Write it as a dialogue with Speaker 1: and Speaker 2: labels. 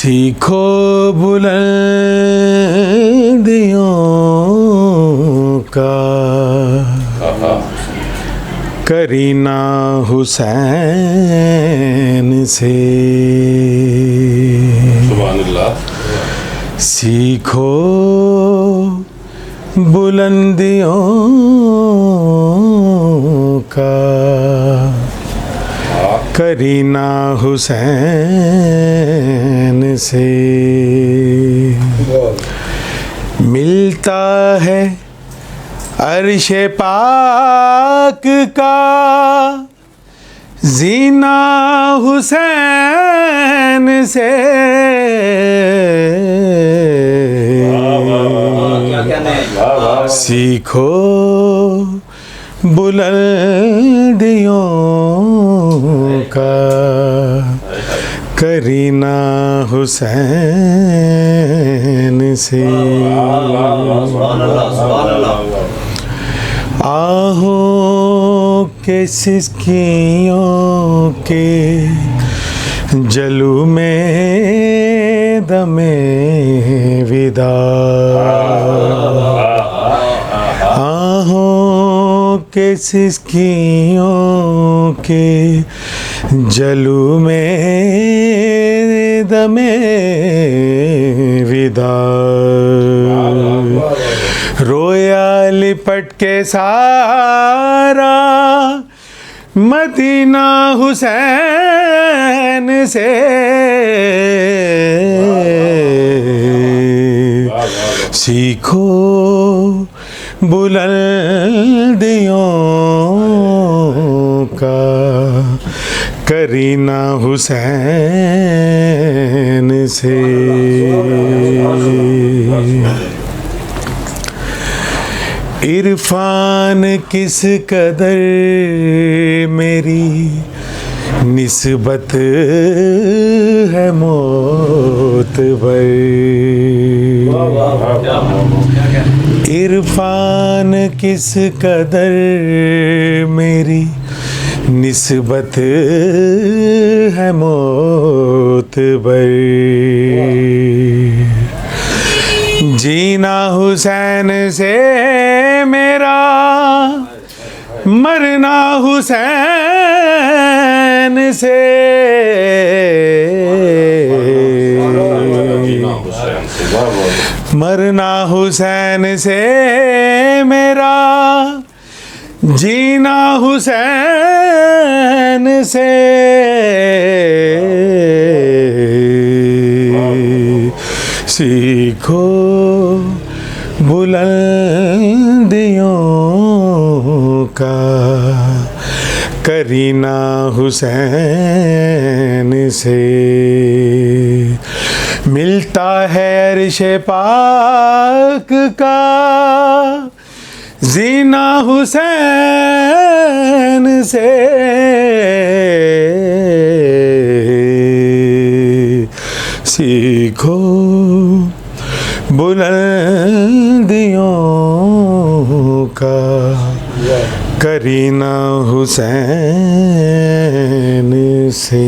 Speaker 1: सीखो बुलंदियों का करीना हुसैन से। सीखो बुलंदियों का करीना हुसैन से। मिलता है अर्शे पाक का जीना हुसैन से। सीखो बुलंदियों का करीना हुसैन से। आहों के सिसकियों के जलू में दमे विदा। आहों के सिसकियों के जलू में दमे विदा। रोया लिपट के सारा मदीना हुसैन से। सीखो बुलंदियों का करीना हुसैन से। इरफान किस कदर मेरी निस्बत है मोतबर। इरफान किस कदर मेरी निस्बत है मोतबर। जीना हुसैन से मेरा मरना हुसैन से। मरना हुसैन से मेरा जीना हुसैन से। सीखो बुलंदियों का करीना हुसैन से। मिलता है अर्शे पाक का जीना हुसैन से। सीखो बुलंदियों का करीना हुसैन से।